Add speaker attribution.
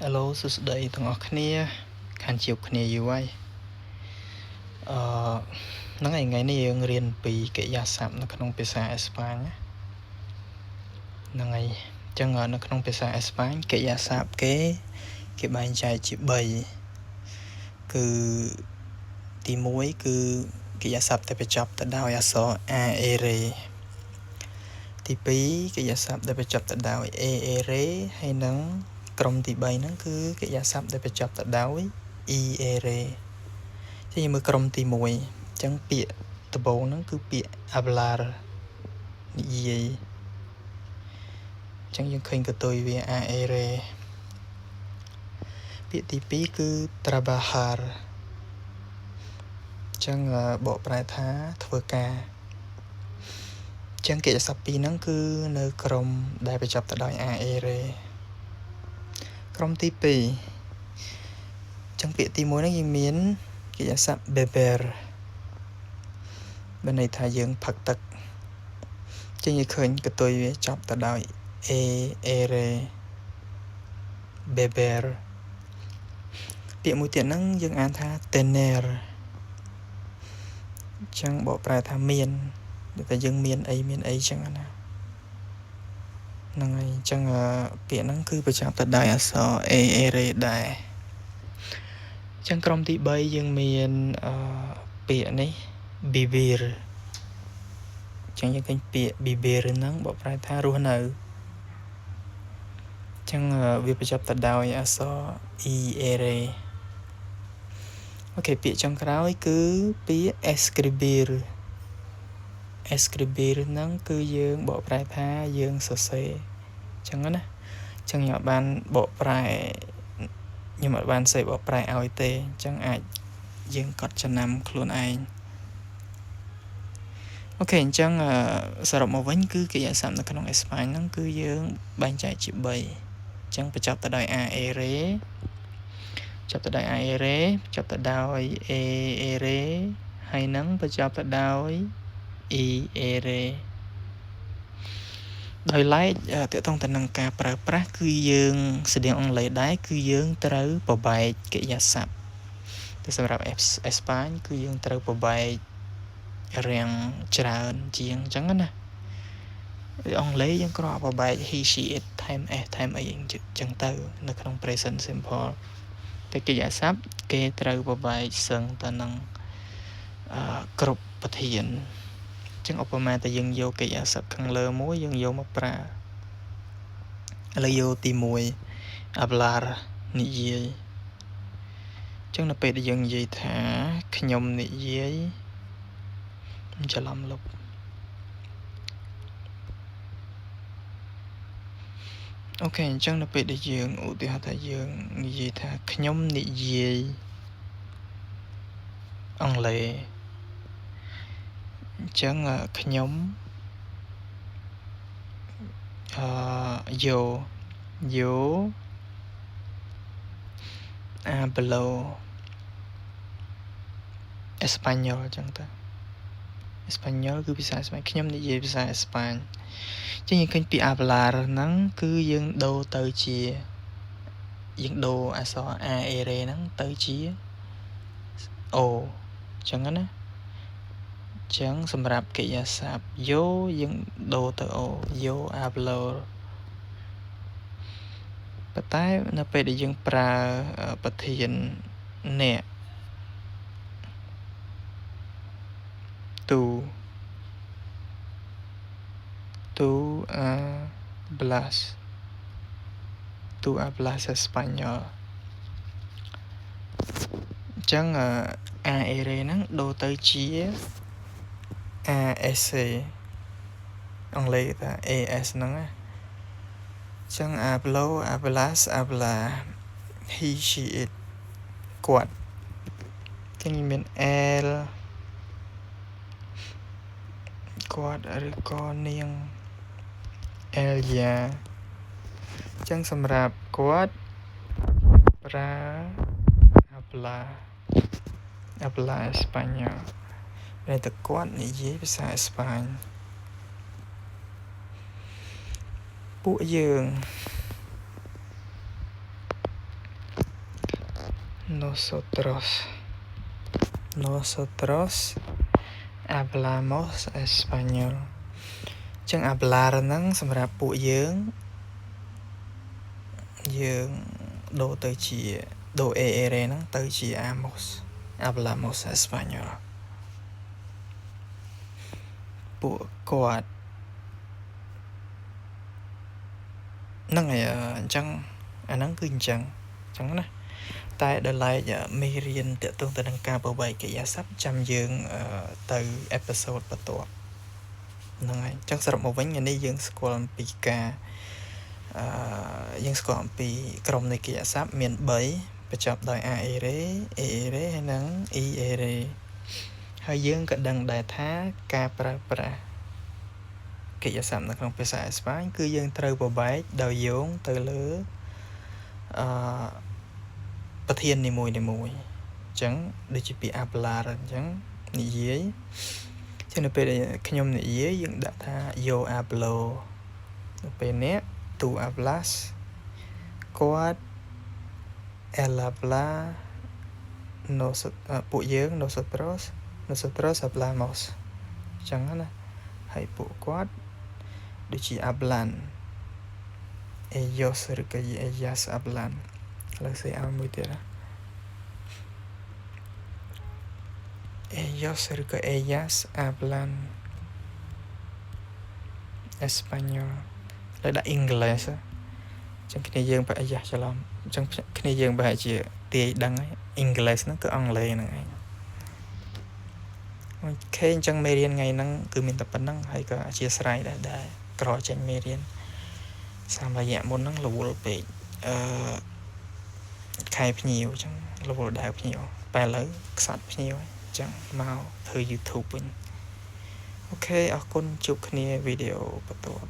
Speaker 1: Hello សួស្តីទាំងអស់គ្នាខានជួបគ្នាយូរហើយហ្នឹងហើយថ្ងៃនេះយើងរៀនពីកិរិយាសព្ទនៅក្នុងភាសាអេស្ប៉ាញហ្នឹងហើយអញ្ចឹងនៅក្នុងភាសាអេស្ប៉ាញកិរិយាសព្ទគេបែងចែកជា3គឺទី1គឺកិរិយាសព្ទដែលបញ្ចប់ទៅដោយអក្សរ a e re ទី2កិរិយាសព្ទដែលបញ្ចប់ទៅដោយ e e re ហើយនឹងក្រុមទី3ហ្នឹងគឺកិរិយាសព្ទដែលបញ្ចប់ទៅដោយ e e re ជាមើលក្រុមទី1អញ្ចឹងពាក្យដំបូងហ្នឹងគឺពាក្យ hablar និយាយអញ្ចឹងយើងឃើញកតុយវា a e re ពាក្យទី2គឺ trabajar អញ្ចឹងបកប្រែថាធ្វើការអញ្ចឹងកិរិយាសព្ទពីរហ្នឹងគឺនៅក្រុមដែលបញ្ចប់ទៅដោយ a e re ក្រុមទី2អញ្ចឹងពាក្យទី1ហ្នឹងយើងមានកិរិយាសព្ទ beber មានន័យថាយើងផឹកទឹកអញ្ចឹងយើងឃើញកតុយវាចប់ទៅដោយ e re beber ពាក្យមួយទៀតហ្នឹងយើងអានថា tener អញ្ចឹងបកប្រែថាមានតែយើងមានអីអញ្ចឹងណាហ្នឹងហើយអញ្ចឹងពាក្យហ្នឹងគឺបញ្ចប់ទៅដោយអក្សរ e re ដែរអញ្ចឹងក្រុមទី3យើងមានពាក្យនេះ vivir អញ្ចឹងយើងឃើញពាក្យ vivir ហ្នឹងបកប្រែថារស់នៅអញ្ចឹងវាបញ្ចប់ទៅដោយអក្សរ e re អូខេពាក្យចុងក្រោយគឺពាក្យ escribir ហ្នឹងគឺយើងបកប្រែថាយើងសរសេរអញ្ចឹងណាអញ្ចឹងខ្ញុំអត់បានបកប្រែខ្ញុំអត់បានសេបកប្រែឲ្យទេអញ្ចឹងអាចយើងកត់ចំណាំខ្លួនឯងអូខេអញ្ចឹងសរុបមកវិញគឺកិរិយាសព្ទនៅក្នុងអេស្ប៉ាញហ្នឹងគឺយើងបែងចែកជា3អញ្ចឹងបញ្ចប់ទៅដោយ a e re ចាប់ទៅដោយ a e re ចាប់ទៅដោយ e e re ហើយនឹងបញ្ចប់ទៅដោយ e e re ដោយឡែកតកតងទៅនឹងការប្រើប្រាស់គឺយើងស្តៀងអង់គ្លេសដែរគឺយើងត្រូវប្របែកកិរិយាសព្ទតែសម្រាប់អេស្ប៉ាញគឺយើងត្រូវប្របែករាងច្រើនជាងអញ្ចឹងណាអង់គ្លេសយើងគ្រាន់តែប្របែក he she it ថែម s ថែមអីអញ្ចឹងទៅនៅក្នុង present simple តែកិរិយាសព្ទគេត្រូវប្របែកសឹងទៅនឹងគ្រប់ប្រធានចឹងឧបមាតែយើងយកកិរិយាសព្ទខាងលើមួយយើងយកមកប្រើឥឡូវយកទី1 hablar និយាយចឹងនៅពេលដែលយើងនិយាយថាខ្ញុំនិយាយច្រឡំលុបអូខេអញ្ចឹងនៅពេលដែលយើងឧទាហរណ៍ថាយើងនិយាយថាខ្ញុំនិយាយអង់គ្លេសអញ្ចឹងខ្ញុំyo hablo español អញ្ចឹងទៅអេស្ប៉ាញ៉ុលគឺភាសាអេស្ប៉ាញខ្ញុំនិយាយភាសាអេស្ប៉ាញចឹងយើងឃើញពាក្យ hablar ហ្នឹងគឺយើងដូរទៅជាយើងដូរអក្សរ a e re ហ្នឹងទៅជា o អញ្ចឹងណាអញ្ចឹងសម្រាប់កិរិយាសព្ទ yo យើងដូរទៅ o yo hablo ប៉ុន្តែនៅពេលដែលយើងប្រើប្រធានអ្នក tú hablas español អញ្ចឹង a e re ហ្នឹងដូរទៅជា as អង់គ្លេសថា as ហ្នឹងណាអញ្ចឹង hablo hablas habla he she it គាត់គេមាន l គាត់ឬក៏នាង ella អញ្ចឹងសម្រាប់គាត់ប្រើ habla español តែគាត់និយាយភាសាអេស្ប៉ាញពួកយើង nosotros hablamos español ចឹង hablar ហ្នឹងសម្រាប់ពួកយើងដូរទៅជាដូរ ere ហ្នឹងទៅជា hablamos español ពួកគាត់ហ្នឹងហើយអញ្ចឹងអាហ្នឹងគឺអញ្ចឹងណាតែដល់ឡែកមេរៀនទាក់ទងទៅនឹងការប្របែកកិរិយាសព្ទចាំយើងទៅអេពីសូតបន្ទាប់ហ្នឹងហើយអញ្ចឹងសរុបមកវិញថ្ងៃនេះយើងស្គាល់អំពីការយើងស្គាល់អំពីក្រុមនៃកិរិយាសព្ទមាន3បញ្ចប់ដោយ aere ere ហើយនិង ere ហើយយើងក៏ដឹងដែរថាការប្រើប្រាស់កិរិយាសព្ទនៅក្នុងភាសាអេស្ប៉ាញគឺយើងត្រូវប្របែកដោយយោងទៅលើប្រធាននីមួយៗអញ្ចឹងដូចជាពាក្យ hablar អញ្ចឹងនិយាយចឹងនៅពេលដែលខ្ញុំនិយាយយើងដាក់ថា yo hablo នៅពេលនេះ tú hablas គាត់ él habla ពួកយើង nosotros hablamos អញ្ចឹងណាហើយពួកគាត់ដូចជា hablan ellos ឬក៏ ellas hablan លើសេឲ្យមួយទៀតណា ellos ឬក៏ ellas hablan español ហើយដាក់ English អញ្ចឹងគ្នាយើងប្រហែលច្រឡំអញ្ចឹងគ្នាយើងប្រហែលជាទាយដឹងហើយ English ហ្នឹងគឺអង់គ្លេសហ្នឹងឯងអូខេអញ្ចឹងមេរៀនថ្ងៃហ្នឹងគឺមានតែប៉ុណ្្នឹងហើយក៏អធិស្ឋានដែរក្រចេញមេរៀនតាមរយៈមុនហ្នឹងរវល់ពេកខែភ្ញៀវអញ្ចឹងរវល់ដើរភ្ញៀវតែឥឡូវខ្សត់ភ្ញៀវអញ្ចឹងមកធ្វើ YouTube វិញអូខេអរគុណជួបគ្នាវីដេអូបន្ទាប់